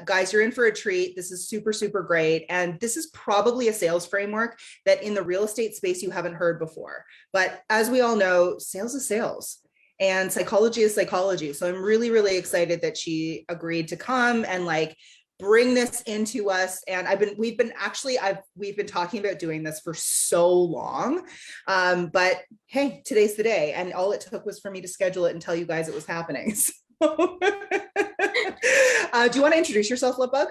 Guys, you're in for a treat. This is super, super great. And this is probably a sales framework that in the real estate space you haven't heard before. But as we all know, sales is sales and psychology is psychology. So I'm really, really excited that she agreed to come and like bring this into us. And we've been talking about doing this for so long. But hey, today's the day. And all it took was for me to schedule it and tell you guys it was happening. So do you want to introduce yourself, Lipbug?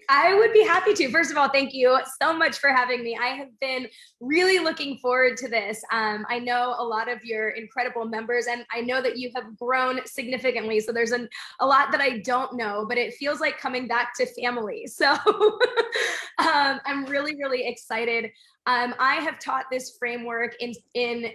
I would be happy to. First of all, thank you so much for having me. I have been really looking forward to this. I know a lot of your incredible members, and I know that you have grown significantly. So there's a lot that I don't know, but it feels like coming back to family. So I'm really, really excited. I have taught this framework in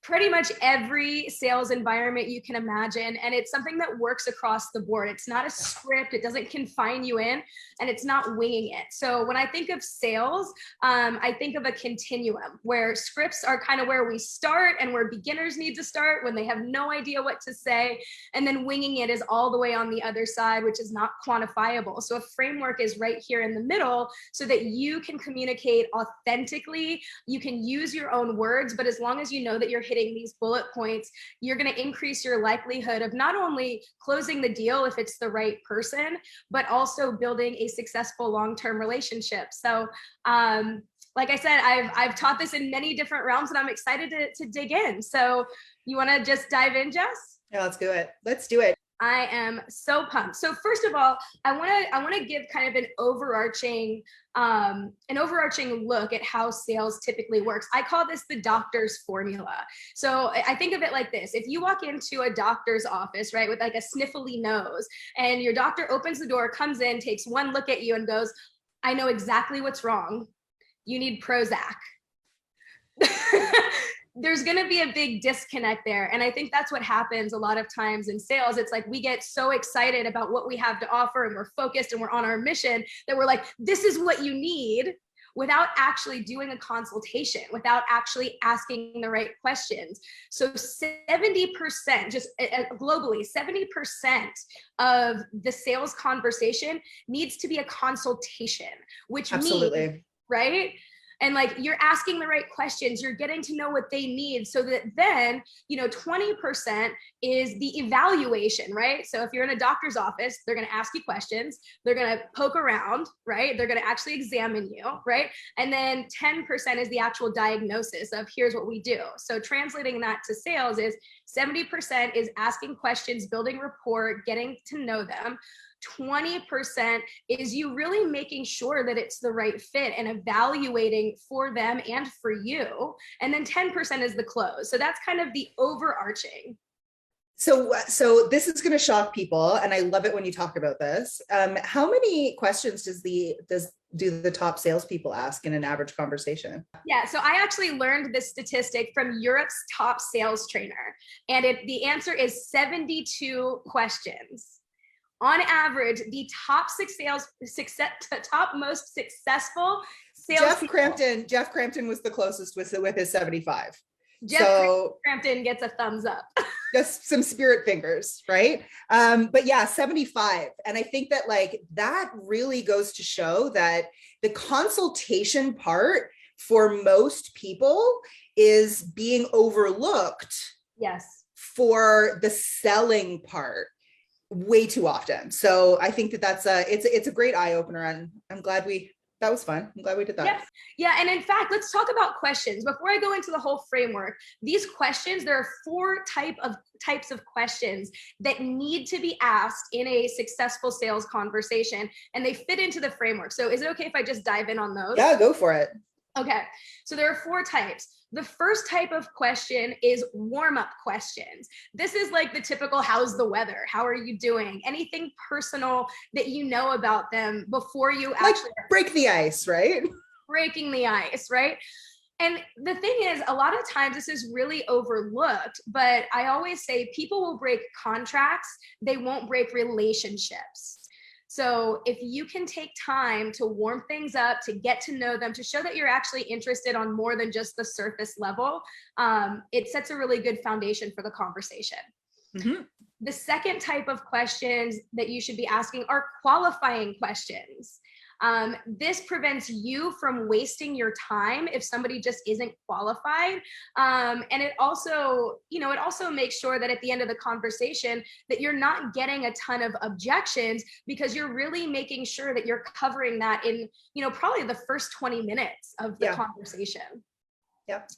pretty much every sales environment you can imagine. And it's something that works across the board. It's not a script. It doesn't confine you in, and it's not winging it. So when I think of sales, I think of a continuum where scripts are kind of where we start and where beginners need to start when they have no idea what to say. And then winging it is all the way on the other side, which is not quantifiable. So a framework is right here in the middle so that you can communicate authentically. You can use your own words, but as long as you know that you're hitting these bullet points, you're going to increase your likelihood of not only closing the deal if it's the right person, but also building a successful long-term relationship. So like I said, I've taught this in many different realms, and I'm excited to dig in. So you want to just dive in, Jess? Yeah, let's do it. Let's do it. I am so pumped. So first of all, I want to give kind of an overarching look at how sales typically works. I call this the doctor's formula. So I think of it like this. If you walk into a doctor's office, right, with like a sniffly nose, and your doctor opens the door, comes in, takes one look at you and goes, "I know exactly what's wrong. You need Prozac." There's going to be a big disconnect there. And I think that's what happens a lot of times in sales. It's like we get so excited about what we have to offer, and we're focused and we're on our mission that we're like, this is what you need, without actually doing a consultation, without actually asking the right questions. So 70%, just globally, 70% of the sales conversation needs to be a consultation, which Absolutely. means, right? And like, you're asking the right questions, you're getting to know what they need, so that then, 20% is the evaluation, right? So if you're in a doctor's office, they're going to ask you questions, they're going to poke around, right? They're going to actually examine you, right? And then 10% is the actual diagnosis of here's what we do. So translating that to sales is 70% is asking questions, building rapport, getting to know them. 20% is you really making sure that it's the right fit and evaluating for them and for you. And then 10% is the close. So that's kind of the overarching. So this is going to shock people, and I love it when you talk about this. How many questions do the top salespeople ask in an average conversation? Yeah, so I actually learned this statistic from Europe's top sales trainer, and the answer is 72 questions. On average, the top most successful sales. Jeff Crampton was the closest with his 75. Jeff Crampton gets a thumbs up. Just some spirit fingers, right? But yeah, 75. And I think that like that really goes to show that the consultation part for most people is being overlooked. Yes. For the selling part way too often. So I think that it's a great eye opener, and I'm glad that was fun. I'm glad we did that. Yeah. Yeah. And in fact, let's talk about questions. Before I go into the whole framework, these questions, there are 4 types of questions that need to be asked in a successful sales conversation, and they fit into the framework. So is it okay if I just dive in on those? Yeah, go for it. Okay. So there are 4 types. The first type of question is warm-up questions. This is like the typical, how's the weather? How are you doing? Anything personal that you know about them before you actually break the ice, right? Breaking the ice, right? And the thing is, a lot of times this is really overlooked, but I always say people will break contracts, they won't break relationships. So if you can take time to warm things up, to get to know them, to show that you're actually interested on more than just the surface level, it sets a really good foundation for the conversation. Mm-hmm. The second type of questions that you should be asking are qualifying questions. This prevents you from wasting your time if somebody just isn't qualified. And it also, it also makes sure that at the end of the conversation that you're not getting a ton of objections, because you're really making sure that you're covering that in, probably the first 20 minutes of the conversation. Yep.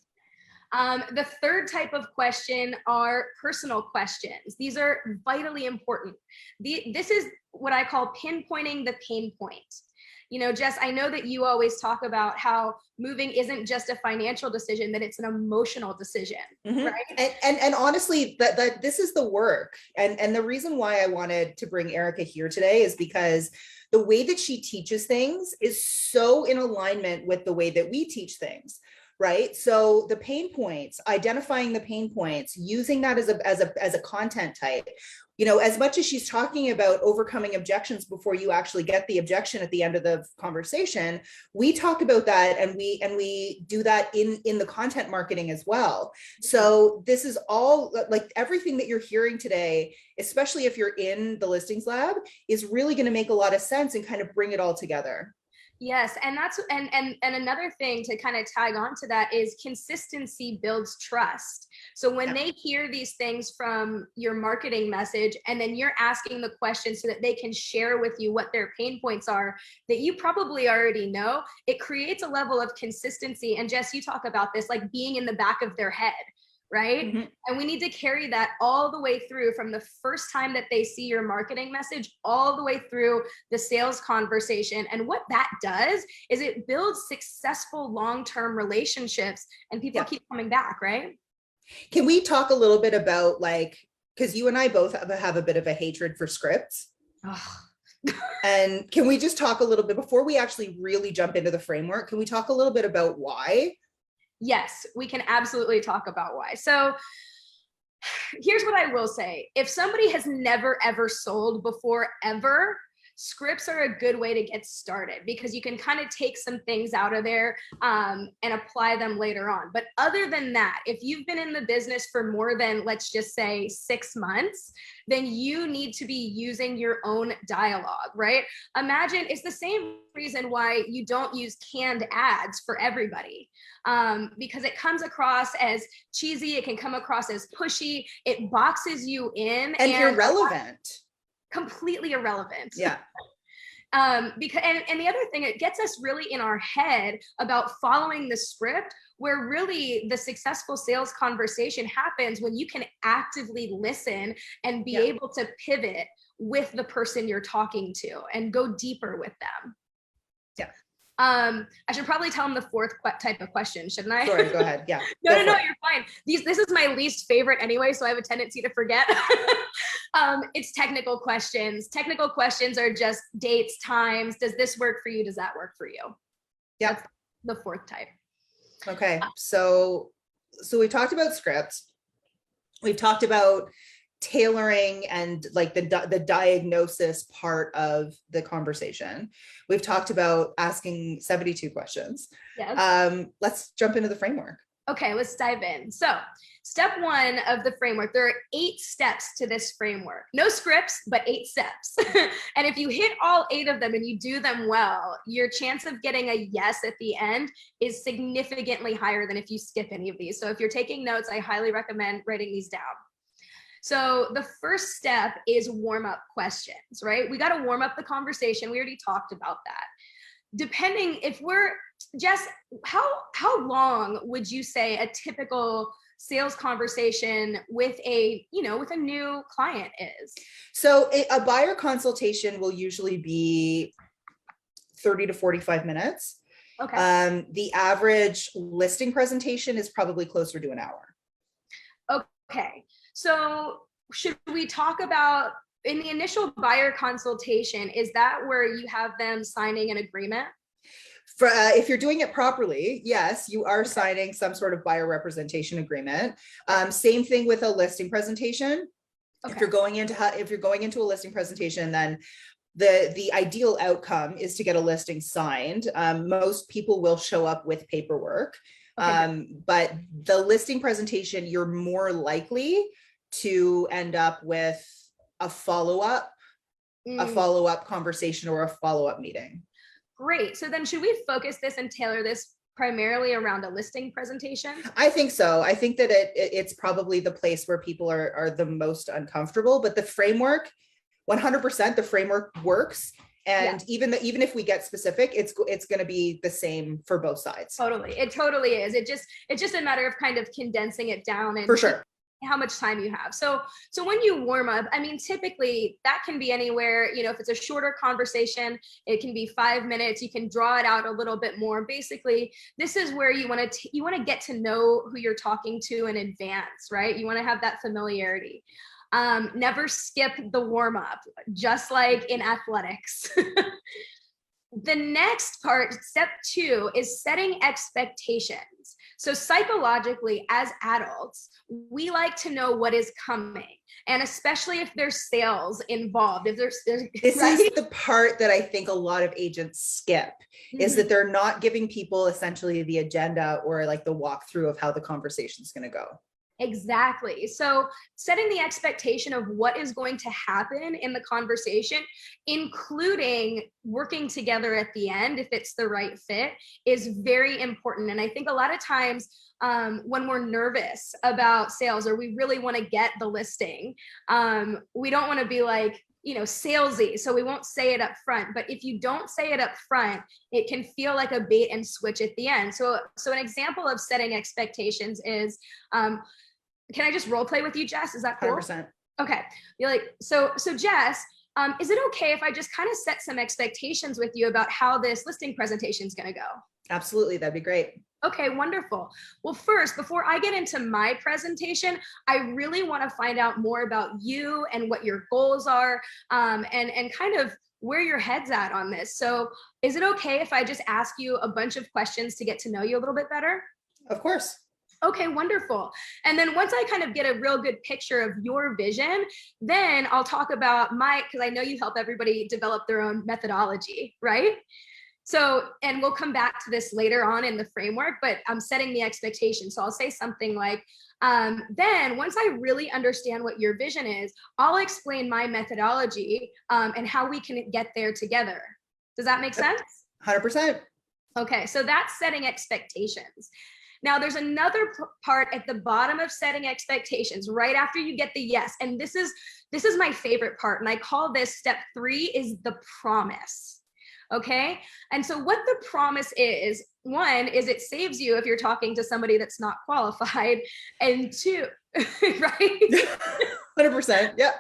The third type of question are personal questions. These are vitally important. This is what I call pinpointing the pain point. Jess, I know that you always talk about how moving isn't just a financial decision, that it's an emotional decision, right? And honestly, that this is the work. And the reason why I wanted to bring Erica here today is because the way that she teaches things is so in alignment with the way that we teach things. Right. So the pain points, identifying the pain points, using that as a content type, as much as she's talking about overcoming objections before you actually get the objection at the end of the conversation, we talk about that, and we do that in the content marketing as well. So this is all, like, everything that you're hearing today, especially if you're in the listings lab, is really going to make a lot of sense and kind of bring it all together. Yes, and that's and another thing to kind of tag on to that is consistency builds trust. So when they hear these things from your marketing message, and then you're asking the questions so that they can share with you what their pain points are that you probably already know, it creates a level of consistency. And Jess, you talk about this, like being in the back of their head. Right? Mm-hmm. And we need to carry that all the way through, from the first time that they see your marketing message all the way through the sales conversation. And what that does is it builds successful long-term relationships, and people keep coming back, right? Can we talk a little bit about, like, because you and I both have a bit of a hatred for scripts. And can we just talk a little bit, before we actually really jump into the framework, can we talk a little bit about why? Yes, we can absolutely talk about why. So here's what I will say. If somebody has never, ever sold before, ever, scripts are a good way to get started, because you can kind of take some things out of there and apply them later on. But other than that, if you've been in the business for more than, let's just say, 6 months, then you need to be using your own dialogue, right? Imagine, it's the same reason why you don't use canned ads for everybody, because it comes across as cheesy, it can come across as pushy, it boxes you in, and irrelevant. Completely irrelevant. Yeah. Because and the other thing, it gets us really in our head about following the script, where really the successful sales conversation happens when you can actively listen and be able to pivot with the person you're talking to and go deeper with them. Yeah. I should probably tell them the fourth type of question, shouldn't I? Sure, go ahead. Yeah. No, you're fine. This is my least favorite anyway, so I have a tendency to forget. It's technical questions. Technical questions are just dates, times. Does this work for you? Does that work for you? Yeah. That's the fourth type. Okay. So we talked about scripts. We've talked about tailoring and, like, the diagnosis part of the conversation. We've talked about asking 72 questions. Yes. Let's jump into the framework. Okay, let's dive in. So step 1 of the framework, there are 8 steps to this framework. No scripts, but 8 steps. And if you hit all 8 of them and you do them well, your chance of getting a yes at the end is significantly higher than if you skip any of these. So if you're taking notes, I highly recommend writing these down. So the first step is warm up questions, right? We got to warm up the conversation. We already talked about that. Depending, if we're, Jess, how long would you say a typical sales conversation with a new client is? So a buyer consultation will usually be 30 to 45 minutes. Okay. The average listing presentation is probably closer to an hour. Okay. So should we talk about, in the initial buyer consultation, is that where you have them signing an agreement? If you're doing it properly, yes, you are signing some sort of buyer representation agreement. Same thing with a listing presentation. Okay. If you're going into a listing presentation, then the ideal outcome is to get a listing signed. Most people will show up with paperwork, but the listing presentation, you're more likely to end up with a follow-up conversation or a follow-up meeting. Great. So then should we focus this and tailor this primarily around a listing presentation? I think so. I think that it's probably the place where people are the most uncomfortable, but the framework, 100%, the framework works. And even if we get specific, it's going to be the same for both sides. Totally. It totally is. It's just a matter of kind of condensing it down and for sure how much time you have. So when you warm up, I mean, typically that can be anywhere, you know, if it's a shorter conversation, it can be 5 minutes. You can draw it out a little bit more. Basically, this is where you want to get to know who you're talking to in advance, right? You want to have that familiarity. Never skip the warm up, just like in athletics. The next part, step 2, is setting expectations. So psychologically, as adults, we like to know what is coming. And especially if there's sales involved, if there's this right? is the part that I think a lot of agents skip, is that they're not giving people essentially the agenda or like the walkthrough of how the conversation is going to go. Exactly. So setting the expectation of what is going to happen in the conversation, including working together at the end, if it's the right fit, is very important. And I think a lot of times when we're nervous about sales or we really want to get the listing, we don't want to be like, you know, salesy. So we won't say it up front. But if you don't say it up front, it can feel like a bait and switch at the end. So an example of setting expectations is, can I just role play with you, Jess? Is that cool? 100%. Okay. You're like, so Jess, is it okay if I just kind of set some expectations with you about how this listing presentation is going to go? Absolutely. That'd be great. Okay, wonderful. Well, first, before I get into my presentation, I really want to find out more about you and what your goals are, and kind of where your head's at on this. So is it okay if I just ask you a bunch of questions to get to know you a little bit better? Of course. Okay, wonderful. And then once I kind of get a real good picture of your vision, then I'll talk about because I know you help everybody develop their own methodology, right? So, and we'll come back to this later on in the framework, but I'm setting the expectation. So I'll say something like, then once I really understand what your vision is, I'll explain my methodology and how we can get there together. Does that make sense? 100%. Okay, so that's setting expectations. Now, there's another part at the bottom of setting expectations, right after you get the yes. And this is my favorite part. And I call this step 3 is the promise. Okay. And so what the promise is, 1 is it saves you if you're talking to somebody that's not qualified. And 2, right? 100%. Yeah.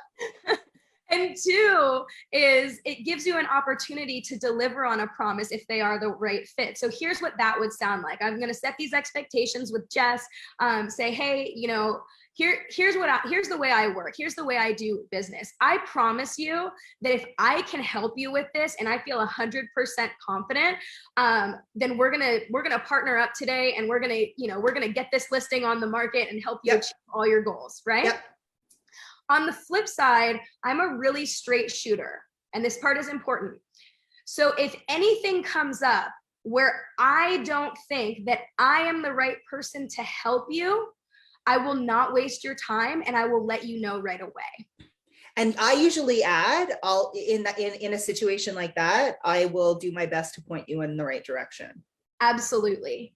And 2 is it gives you an opportunity to deliver on a promise if they are the right fit. So here's what that would sound like. I'm going to set these expectations with Jess, say, hey, you know, here's the way I work. Here's the way I do business. I promise you that if I can help you with this and I feel 100% confident, then we're going to partner up today and we're going to get this listing on the market and help you achieve all your goals. Right. Yep. On the flip side, I'm a really straight shooter, and this part is important. So if anything comes up where I don't think that I am the right person to help you, I will not waste your time and I will let you know right away. And I usually add, in a situation like that, I will do my best to point you in the right direction. Absolutely.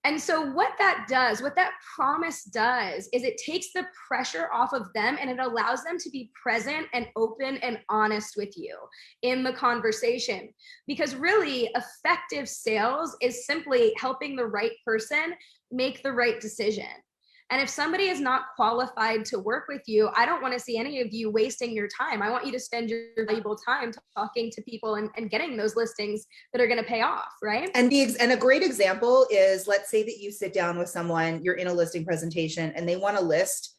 And so what that promise does is it takes the pressure off of them and it allows them to be present and open and honest with you in the conversation. Because really effective sales is simply helping the right person make the right decision. And if somebody is not qualified to work with you, I don't want to see any of you wasting your time. I want you to spend your valuable time talking to people and getting those listings that are going to pay off, right? And a great example is, let's say that you sit down with someone, you're in a listing presentation, and they want to list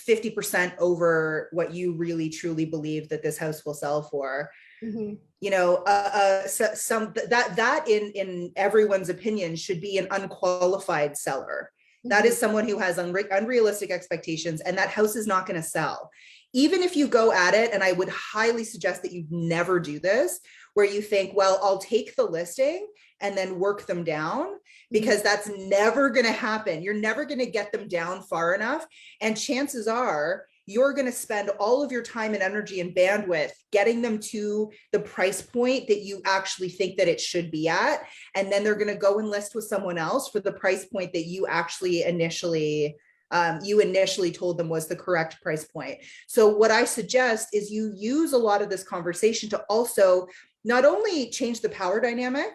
50% over what you really truly believe that this house will sell for. Mm-hmm. You know, that in everyone's opinion should be an unqualified seller. That is someone who has unrealistic expectations, and that house is not going to sell. Even if you go at it, and I would highly suggest that you never do this, where you think, well, I'll take the listing and then work them down, because that's never going to happen. You're never going to get them down far enough. And chances are you're going to spend all of your time and energy and bandwidth getting them to the price point that you actually think that it should be at. And then they're going to go and list with someone else for the price point that you actually initially told them was the correct price point. So what I suggest is you use a lot of this conversation to also not only change the power dynamic,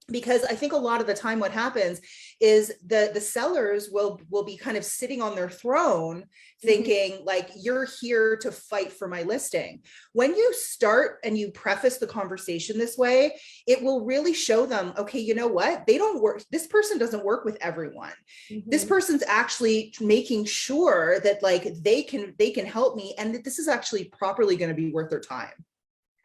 because I think a lot of the time what happens is the sellers will be kind of sitting on their throne thinking like, you're here to fight for my listing. When you start and you preface the conversation this way, it will really show them, okay, you know what? They don't work. This person doesn't work with everyone. This person's actually making sure that like they can help me and that this is actually properly going to be worth their time.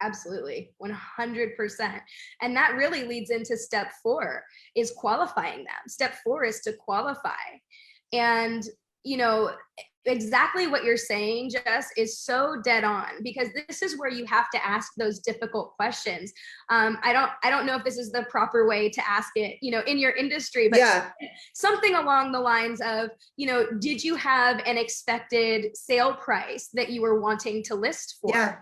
Absolutely, 100%. And that really leads into step 4 is qualifying them. Step 4 is to qualify. And, you know, exactly what you're saying, Jess, is so dead on, because this is where you have to ask those difficult questions. I don't know if this is the proper way to ask it, you know, in your industry, but something along the lines of, you know, did you have an expected sale price that you were wanting to list for? Yeah.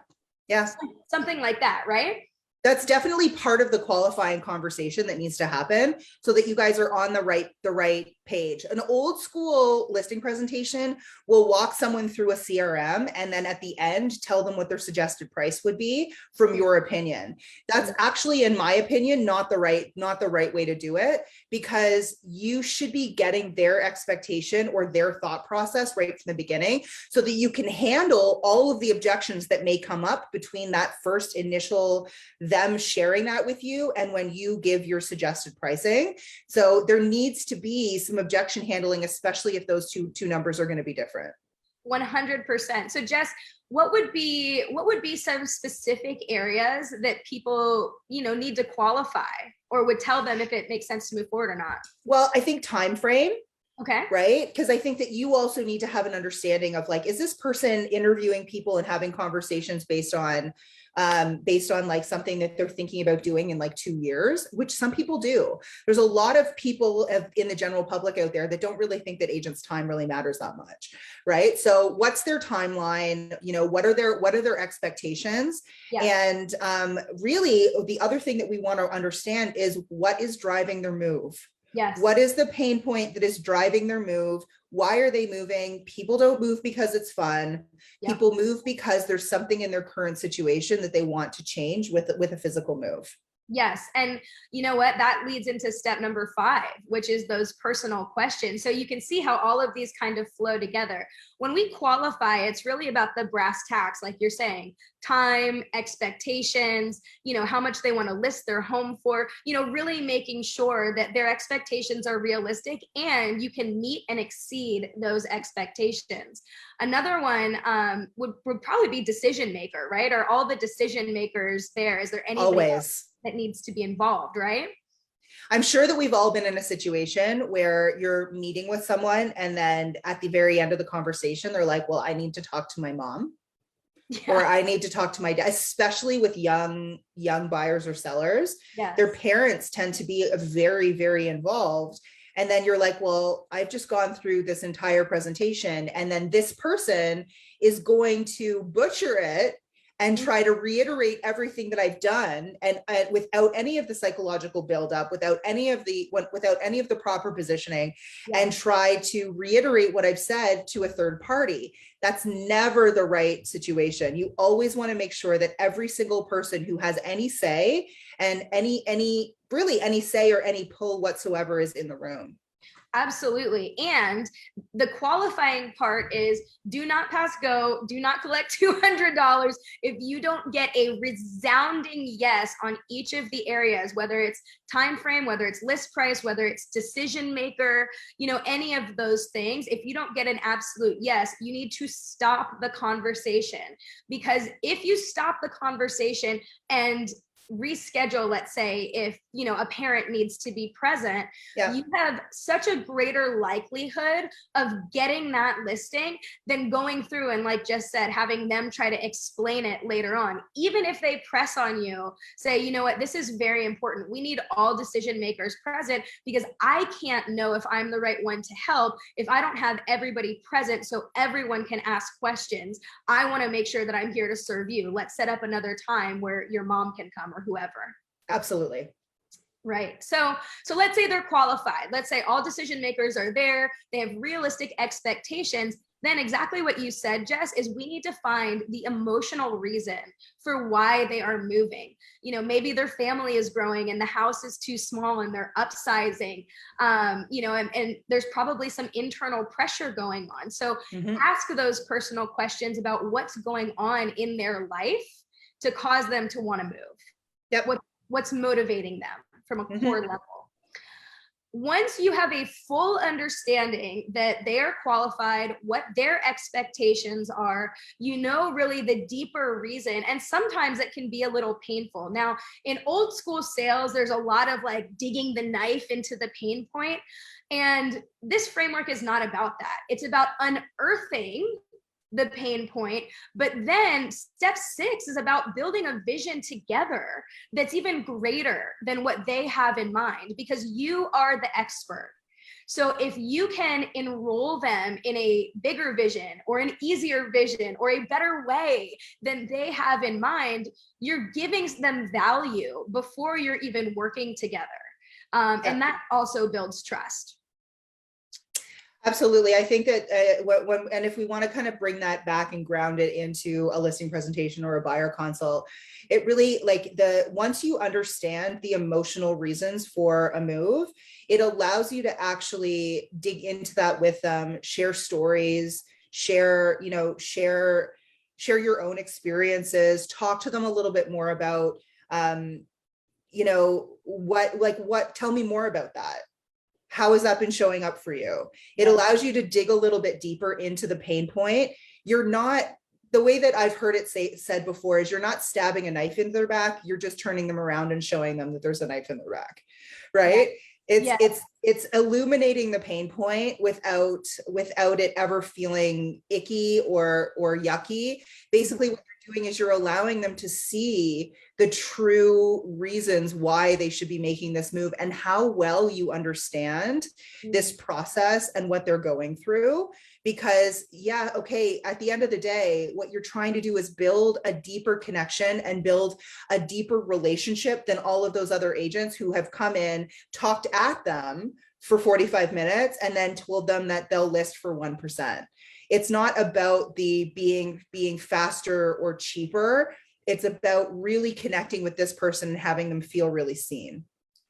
Something like that, right? That's definitely part of the qualifying conversation that needs to happen so that you guys are on the right page. An old school listing presentation will walk someone through a CRM and then at the end tell them what their suggested price would be from your opinion. That's actually, in my opinion, not the right way to do it, because you should be getting their expectation or their thought process right from the beginning so that you can handle all of the objections that may come up between that first initial them sharing that with you and when you give your suggested pricing. So there needs to be some objection handling, especially if those two numbers are going to be different. 100%. So Jess, what would be some specific areas that people, you know, need to qualify or would tell them if it makes sense to move forward or not? Well, I think time frame. Okay. Right. Because I think that you also need to have an understanding of like, is this person interviewing people and having conversations based on like something that they're thinking about doing in like 2 years, which some people do. There's a lot of people in the general public out there that don't really think that agents' time really matters that much. Right. So what's their timeline? You know, what are their expectations? And really the other thing that we want to understand is what is driving their move. Yes. What is the pain point that is driving their move? Why are they moving? People don't move because it's fun. People move because there's something in their current situation that they want to change with a physical move. Yes. And you know what? That leads into step number 5, which is those personal questions. So you can see how all of these kind of flow together. When we qualify, it's really about the brass tacks, like you're saying, time, expectations, you know, how much they want to list their home for, you know, really making sure that their expectations are realistic and you can meet and exceed those expectations. Another one would probably be decision maker, right? Are all the decision makers there? Is there anybody else that needs to be involved, right? I'm sure that we've all been in a situation where you're meeting with someone and then at the very end of the conversation, they're like, well, I need to talk to my mom or I need to talk to my dad, especially with young buyers or sellers. Their parents tend to be very, very involved. And then you're like, well, I've just gone through this entire presentation and then this person is going to butcher it and try to reiterate everything that I've done, and without any of the psychological buildup, without any of the proper positioning, and try to reiterate what I've said to a third party. That's never the right situation. You always want to make sure that every single person who has any say and any say or any pull whatsoever is in the room. Absolutely. And the qualifying part is do not pass go, do not collect $200 if you don't get a resounding yes on each of the areas, whether it's time frame, whether it's list price, whether it's decision maker, you know, any of those things. If you don't get an absolute yes, you need to stop the conversation, because if you stop the conversation and reschedule, let's say, if, you know, a parent needs to be present, Yeah. you have such a greater likelihood of getting that listing than going through and, like Jess said, having them try to explain it later on. Even if they press on you, say, you know what, this is very important. We need all decision makers present, because I can't know if I'm the right one to help if I don't have everybody present so everyone can ask questions. I want to make sure that I'm here to serve you. Let's set up another time where your mom can come or whoever. Absolutely. Right. So let's say they're qualified. Let's say all decision makers are there. They have realistic expectations. Then exactly what you said, Jess, is we need to find the emotional reason for why they are moving. You know, maybe their family is growing and the house is too small and they're upsizing, you know, and there's probably some internal pressure going on. So ask those personal questions about what's going on in their life to cause them to want to move. Yep. What's motivating them from a core level. Once you have a full understanding that they are qualified, what their expectations are, you know, really the deeper reason. And sometimes it can be a little painful. Now, in old school sales, there's a lot of like digging the knife into the pain point. And this framework is not about that. It's about unearthing the pain point. But then step 6 is about building a vision together that's even greater than what they have in mind, because you are the expert. So if you can enroll them in a bigger vision or an easier vision or a better way than they have in mind, you're giving them value before you're even working together. And that also builds trust. Absolutely. I think that and if we want to kind of bring that back and ground it into a listing presentation or a buyer consult, it really, like, once you understand the emotional reasons for a move, it allows you to actually dig into that with them, share stories, share your own experiences, talk to them a little bit more about, tell me more about that. How has that been showing up for you? It allows you to dig a little bit deeper into the pain point. You're not, the way that I've heard it said before is, you're not stabbing a knife in their back. You're just turning them around and showing them that there's a knife in their back, right? It's illuminating the pain point without it ever feeling icky or yucky. Basically, what you're doing is you're allowing them to see the true reasons why they should be making this move and how well you understand this process and what they're going through. Because at the end of the day, what you're trying to do is build a deeper connection and build a deeper relationship than all of those other agents who have come in, talked at them for 45 minutes, and then told them that they'll list for 1%. It's not about the being faster or cheaper. It's about really connecting with this person and having them feel really seen.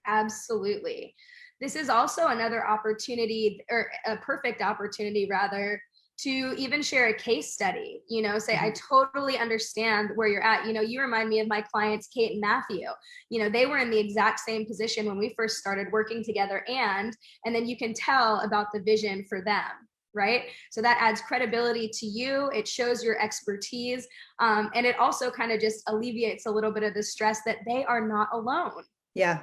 Absolutely. This is also another opportunity, or a perfect opportunity rather, to even share a case study, you know, say, I totally understand where you're at. You know, you remind me of my clients, Kate and Matthew. You know, they were in the exact same position when we first started working together, and then you can tell about the vision for them. Right? So that adds credibility to you. It shows your expertise. And it also kind of just alleviates a little bit of the stress that they are not alone. Yeah.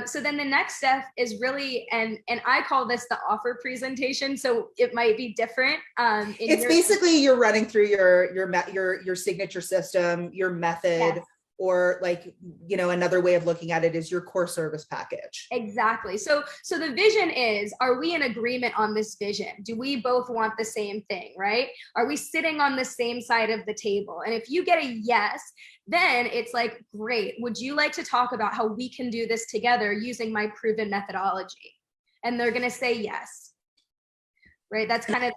So then the next step is really, and I call this the offer presentation. So it might be different. It's basically you're running through your signature system, your method. Yes. Or, like, you know, another way of looking at it is your core service package. Exactly. So the vision is, are we in agreement on this vision? Do we both want the same thing, right? Are we sitting on the same side of the table? And if you get a yes, then it's like, great. Would you like to talk about how we can do this together using my proven methodology? And they're going to say yes. Right? That's kind of,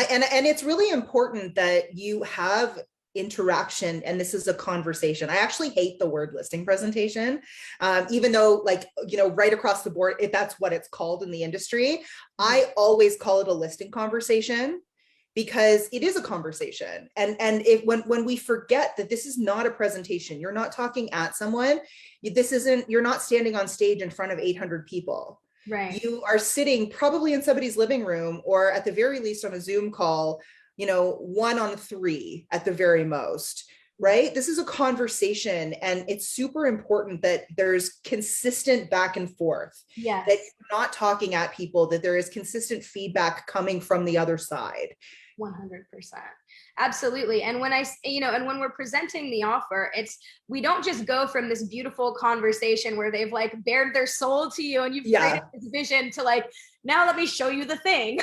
and it's really important that you have interaction, and this is a conversation. I actually hate the word listing presentation, even though, like, you know, right across the board, if that's what it's called in the industry, I always call it a listing conversation, because it is a conversation. And when we forget that this is not a presentation, you're not talking at someone, you're not standing on stage in front of 800 people. Right. You are sitting probably in somebody's living room, or at the very least on a Zoom call, you know, 1 on 3 at the very most, right? This is a conversation, and it's super important that there's consistent back and forth, Yes. that you're not talking at people, that there is consistent feedback coming from the other side. 100%. Absolutely. And when and when we're presenting the offer, we don't just go from this beautiful conversation where they've like bared their soul to you and you've created this vision to like, now let me show you the thing.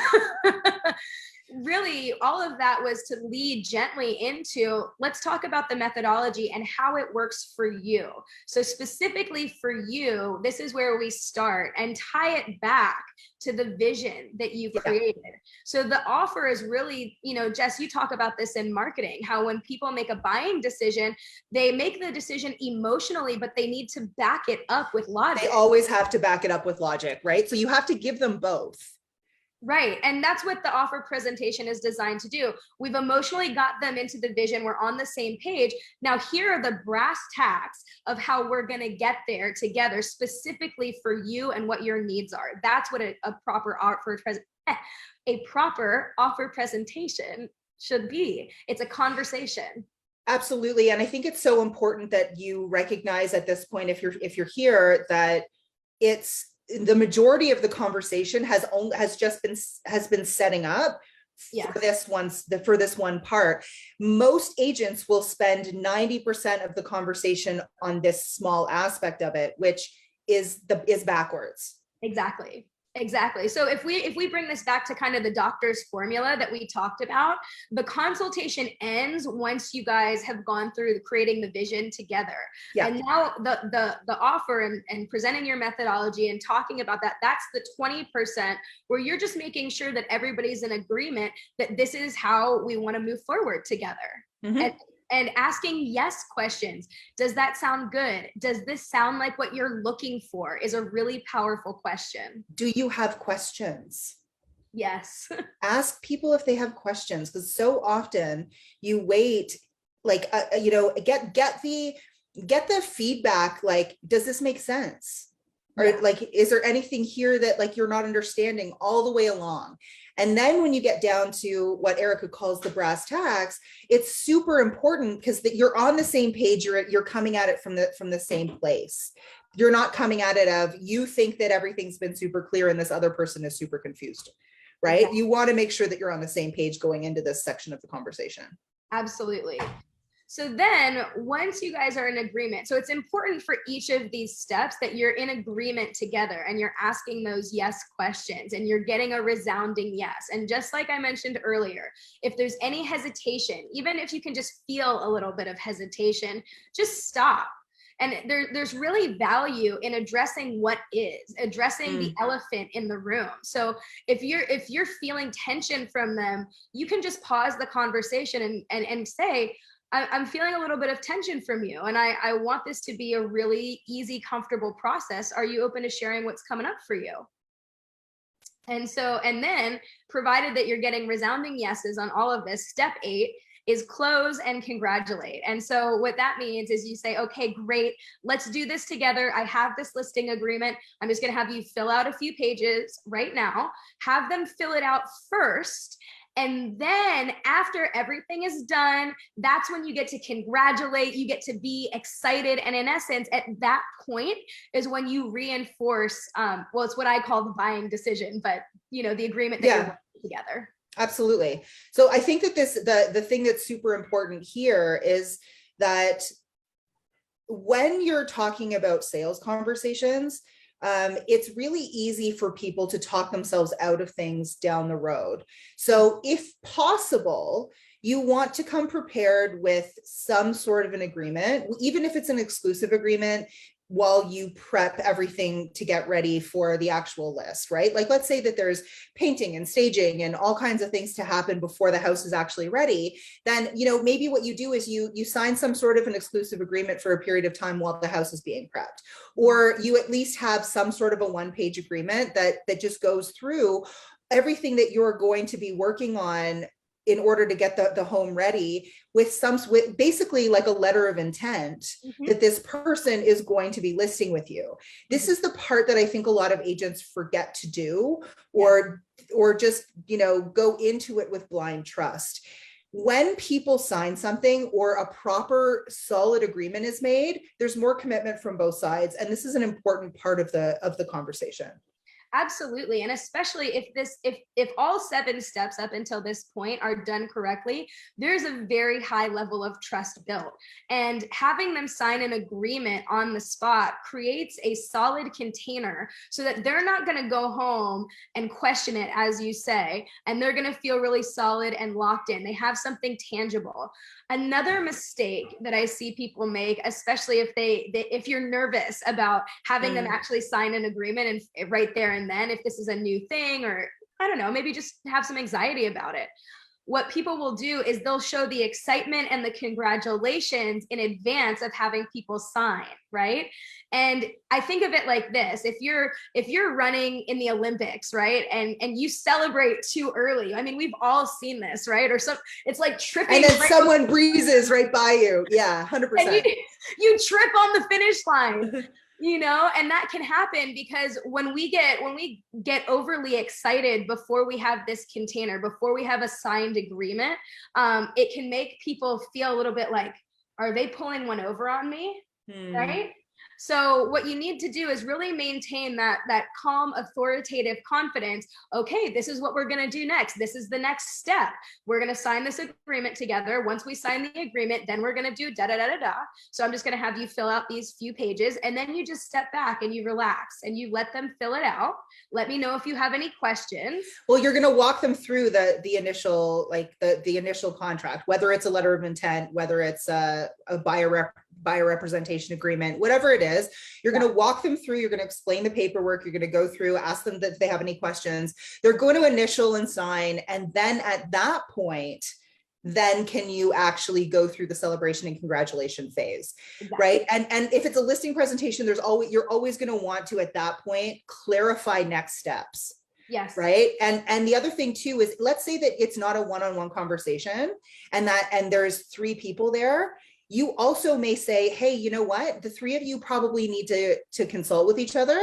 Really, all of that was to lead gently into, let's talk about the methodology and how it works for you. So specifically for you, this is where we start and tie it back to the vision that you created. So the offer is really, Jess, you talk about this in marketing, how when people make a buying decision, they make the decision emotionally, but they need to back it up with logic. They always have to back it up with logic, right? So you have to give them both. Right. And that's what the offer presentation is designed to do. We've emotionally got them into the vision. We're on the same page. Now, here are the brass tacks of how we're going to get there together, specifically for you and what your needs are. That's what a proper offer presentation should be. It's a conversation. Absolutely. And I think it's so important that you recognize at this point, if you're here, that it's the majority of the conversation has been setting up for this one part. Most agents will spend 90% of the conversation on this small aspect of it, which is backwards. Exactly. So if we bring this back to kind of the doctor's formula that we talked about, the consultation ends once you guys have gone through creating the vision together. Yeah. And now the offer and presenting your methodology and talking about that's the 20% where you're just making sure that everybody's in agreement that this is how we want to move forward together. Mm-hmm. And asking yes questions. Does that sound good? Does this sound like what you're looking for? Is a really powerful question. Do you have questions? Yes. Ask people if they have questions, because so often you wait, like, get the feedback. Like, does this make sense? Or like, is there anything here that like you're not understanding all the way along? And then when you get down to what Erica calls the brass tacks, it's super important because that you're on the same page. You're coming at it from the same place. You're not coming at it of, you think that everything's been super clear and this other person is super confused, right? Exactly. You want to make sure that you're on the same page going into this section of the conversation. Absolutely. So then once you guys are in agreement, so it's important for each of these steps that you're in agreement together and you're asking those yes questions and you're getting a resounding yes. And just like I mentioned earlier, if there's any hesitation, even if you can just feel a little bit of hesitation, just stop. And there's really value in addressing the elephant in the room. So if you're feeling tension from them, you can just pause the conversation and say, I'm feeling a little bit of tension from you. And I want this to be a really easy, comfortable process. Are you open to sharing what's coming up for you? And then provided that you're getting resounding yeses on all of this, step 8 is close and congratulate. And so what that means is you say, okay, great, let's do this together. I have this listing agreement. I'm just going to have you fill out a few pages right now, have them fill it out first. And then after everything is done, that's when you get to congratulate, you get to be excited. And in essence, at that point is when you reinforce, it's what I call the buying decision, but the agreement that you're working together. Absolutely. So I think that the thing that's super important here is that when you're talking about sales conversations, it's really easy for people to talk themselves out of things down the road. So if possible, you want to come prepared with some sort of an agreement, even if it's an exclusive agreement, while you prep everything to get ready for the actual list, right? Like, let's say that there's painting and staging and all kinds of things to happen before the house is actually ready. Then, maybe what you do is you sign some sort of an exclusive agreement for a period of time while the house is being prepped, or you at least have some sort of a one-page agreement that just goes through everything that you're going to be working on in order to get the home ready, with basically like a letter of intent that this person is going to be listing with you. This is the part that I think a lot of agents forget to do, or just, go into it with blind trust. when people sign something or a proper solid agreement is made, there's more commitment from both sides. And this is an important part of the conversation. Absolutely. And especially if all 7 steps up until this point are done correctly, there's a very high level of trust built. And having them sign an agreement on the spot creates a solid container so that they're not going to go home and question it, as you say, and they're going to feel really solid and locked in. They have something tangible. Another mistake that I see people make, especially if you're nervous about having them actually sign an agreement and right there and then, if this is a new thing, or I don't know, maybe just have some anxiety about it. What people will do is they'll show the excitement and the congratulations in advance of having people sign, right? And I think of it like this: if you're running in the Olympics, right, and you celebrate too early, I mean, we've all seen this, right? Or some, it's like tripping, and then right, someone breezes right by you. Yeah, 100%. and you trip on the finish line. You know, and that can happen because when we get overly excited before we have this container, before we have a signed agreement, it can make people feel a little bit like, are they pulling one over on me? Right? So what you need to do is really maintain that calm, authoritative confidence. Okay, this is what we're going to do next. This is the next step. We're going to sign this agreement together. Once we sign the agreement, then we're going to do da da da da da. So I'm just going to have you fill out these few pages, and then you just step back and you relax and you let them fill it out. Let me know if you have any questions. Well, you're going to walk them through the initial, like the initial contract, whether it's a letter of intent, whether it's a buyer representation agreement, whatever it is. You're going to walk them through. You're going to explain the paperwork. You're going to go through, ask them if they have any questions. They're going to initial and sign. And then at that point, then can you actually go through the celebration and congratulation phase, right? And if it's a listing presentation, you're always going to want to, at that point, clarify next steps. Yes. Right. And the other thing too is, let's say that it's not a one-on-one conversation and there's 3 people there. You also may say, hey, you know what? The 3 of you probably need to consult with each other.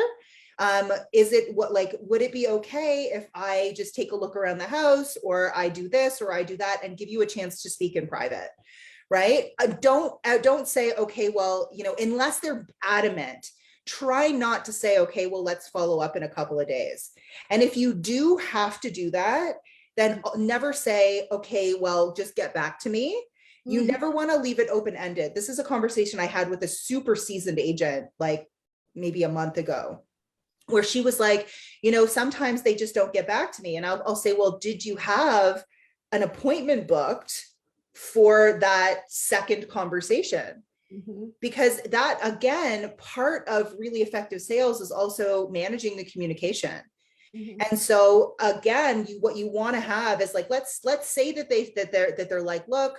Would it be okay if I just take a look around the house, or I do this, or I do that, and give you a chance to speak in private, right? Don't say, okay, well, you know, unless they're adamant, try not to say, okay, well, let's follow up in a couple of days. And if you do have to do that, then never say, okay, well, just get back to me. You never want to leave it open-ended. This is a conversation I had with a super seasoned agent, like maybe a month ago, where she was like, you know, sometimes they just don't get back to me. And I'll say, well, did you have an appointment booked for that second conversation? Because that, again, part of really effective sales is also managing the communication. And so again, what you want to have is like, let's say that they're like, look,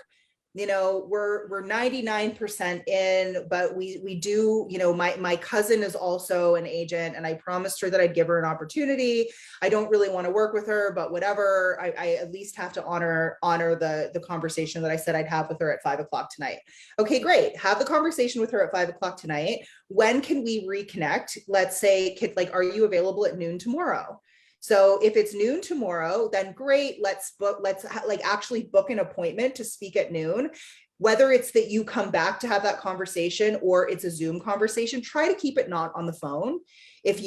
you know, we're 99% in, but we do, you know, my cousin is also an agent, and I promised her that I'd give her an opportunity. I don't really want to work with her, but whatever, I at least have to honor the conversation that I said I'd have with her at 5 o'clock tonight. Okay, great. Have the conversation with her at 5 o'clock tonight. When can we reconnect? Let's say, are you available at noon tomorrow? So if it's noon tomorrow, then great, let's actually book an appointment to speak at noon. Whether it's that you come back to have that conversation or it's a Zoom conversation, try to keep it not on the phone. It's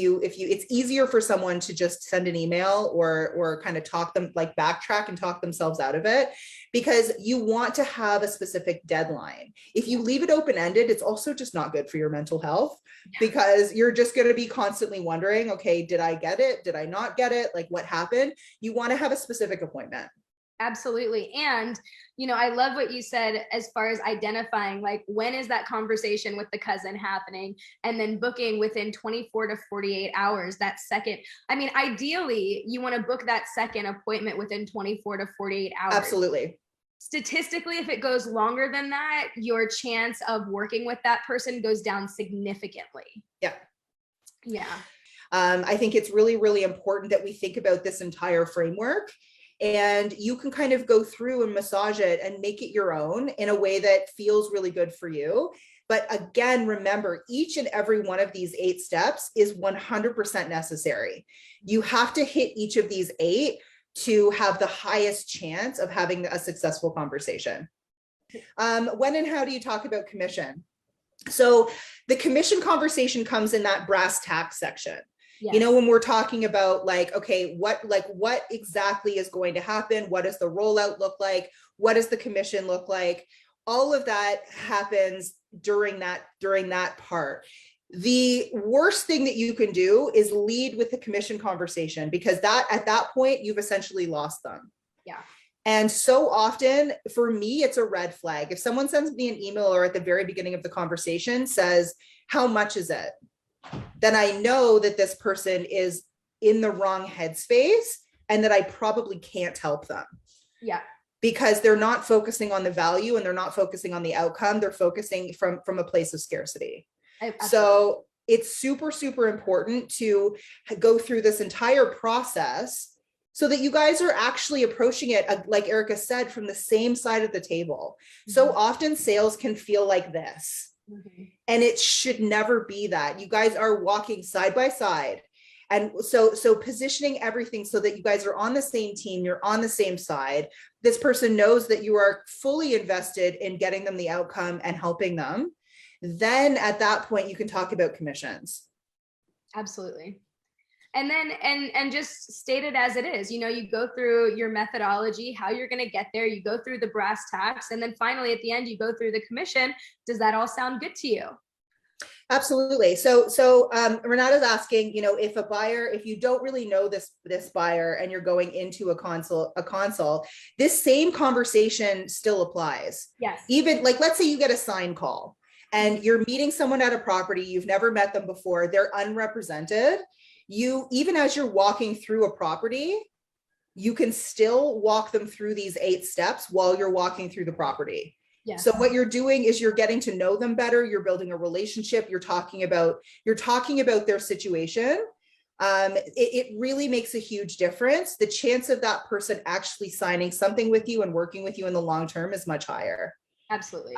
easier for someone to just send an email or kind of backtrack and talk themselves out of it, because you want to have a specific deadline. If you leave it open-ended, it's also just not good for your mental health, because you're just going to be constantly wondering, okay, did I get it? Did I not get it? Like, what happened? You want to have a specific appointment. Absolutely. And, you know, I love what you said as far as identifying, like, when is that conversation with the cousin happening, and then booking within 24 to 48 hours, that second. I mean, ideally, you want to book that second appointment within 24 to 48 hours. Absolutely. Statistically, if it goes longer than that, your chance of working with that person goes down significantly. Yeah. Yeah. I think it's really, really important that we think about this entire framework. And you can kind of go through and massage it and make it your own in a way that feels really good for you. But again, remember, each and every one of these 8 steps is 100% necessary. You have to hit each of these 8 to have the highest chance of having a successful conversation. When and how do you talk about commission? So the commission conversation comes in that brass tacks section. Yes. You know, when we're talking about like, okay, what exactly is going to happen? What does the rollout look like? What does the commission look like? All of that happens during that part. The worst thing that you can do is lead with the commission conversation, because that at that point, you've essentially lost them. Yeah. And so often for me, it's a red flag. If someone sends me an email or at the very beginning of the conversation says, how much is it? Then I know that this person is in the wrong headspace and that I probably can't help them. Yeah. Because they're not focusing on the value and they're not focusing on the outcome. They're focusing from a place of scarcity. So it's super, super important to go through this entire process so that you guys are actually approaching it, like Erica said, from the same side of the table. Mm-hmm. So often sales can feel like this, mm-hmm. and it should never be that. You guys are walking side by side. And so positioning everything so that you guys are on the same team, you're on the same side. This person knows that you are fully invested in getting them the outcome and helping them. Then at that point, you can talk about commissions. Absolutely. And then, and just state it as it is, you know, you go through your methodology, how you're going to get there, you go through the brass tacks, and then finally at the end, you go through the commission. Does that all sound good to you? Absolutely. So Renata's asking, you know, if you don't really know this buyer and you're going into a consult, this same conversation still applies. Yes. Even like, let's say you get a sign call and you're meeting someone at a property, you've never met them before, they're unrepresented. Even as you're walking through a property, you can still walk them through these 8 steps while you're walking through the property. Yes. So what you're doing is you're getting to know them better. You're building a relationship. You're talking about their situation. It really makes a huge difference. The chance of that person actually signing something with you and working with you in the long term is much higher. Absolutely.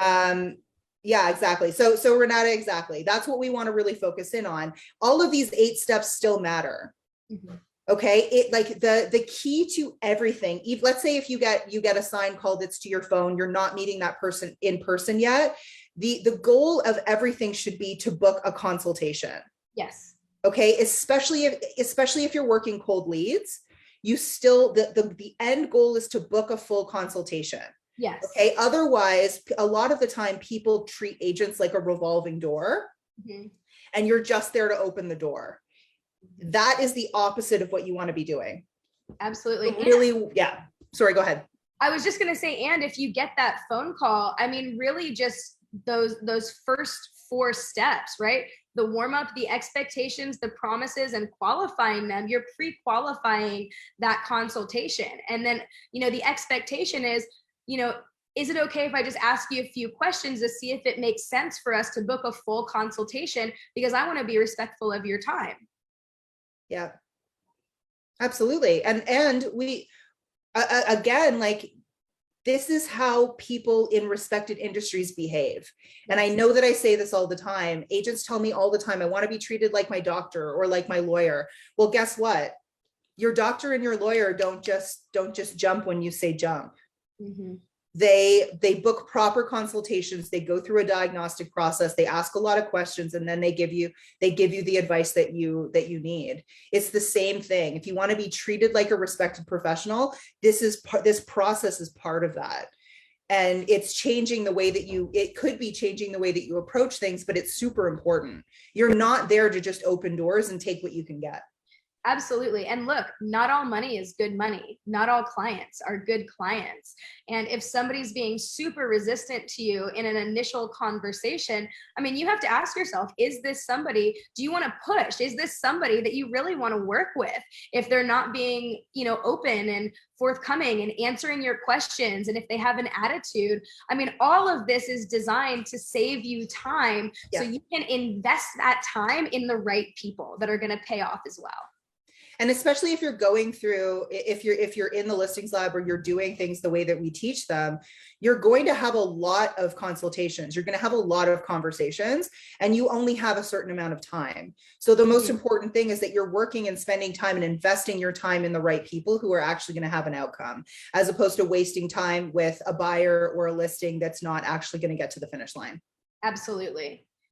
Yeah, exactly. So Renata, exactly. That's what we want to really focus in on. All of these 8 steps still matter. Mm-hmm. Okay. It like the key to everything. Let's say if you get a sign call that's to your phone, you're not meeting that person in person yet. The goal of everything should be to book a consultation. Yes. Okay. Especially if you're working cold leads, you still, the end goal is to book a full consultation. Yes. Okay. Otherwise, a lot of the time people treat agents like a revolving door, mm-hmm. and you're just there to open the door. That is the opposite of what you want to be doing. Absolutely. Really, yeah. Sorry, go ahead. I was just going to say, and if you get that phone call, I mean, really just those first 4 steps, right? The warm up, the expectations, the promises, and qualifying them, you're pre-qualifying that consultation. And then, you know, the expectation is, you know, is it okay if I just ask you a few questions to see if it makes sense for us to book a full consultation, because I want to be respectful of your time. Yeah, absolutely. And we, again, like, this is how people in respected industries behave. Yes. And I know that I say this all the time. Agents tell me all the time, I want to be treated like my doctor or like my lawyer. Well, guess what? Your doctor and your lawyer don't just jump when you say jump. Mm-hmm. They book proper consultations. They go through a diagnostic process. They ask a lot of questions, and then they give you the advice that you need. It's the same thing. If you want to be treated like a respected professional, this process is part of that. And it's changing the way that it could be changing the way that you approach things, but it's super important. You're not there to just open doors and take what you can get. Absolutely. And look, not all money is good money. Not all clients are good clients. And if somebody's being super resistant to you in an initial conversation, I mean, you have to ask yourself, is this somebody, do you want to push? Is this somebody that you really want to work with? If they're not being, you know, open and forthcoming and answering your questions, and if they have an attitude, I mean, all of this is designed to save you time. Yeah. So you can invest that time in the right people that are going to pay off as well. And especially if you're going through, if you're in the listings lab or you're doing things the way that we teach them, you're going to have a lot of consultations. You're going to have a lot of conversations, and you only have a certain amount of time. So the most important thing is that you're working and spending time and investing your time in the right people who are actually going to have an outcome, as opposed to wasting time with a buyer or a listing that's not actually going to get to the finish line. Absolutely.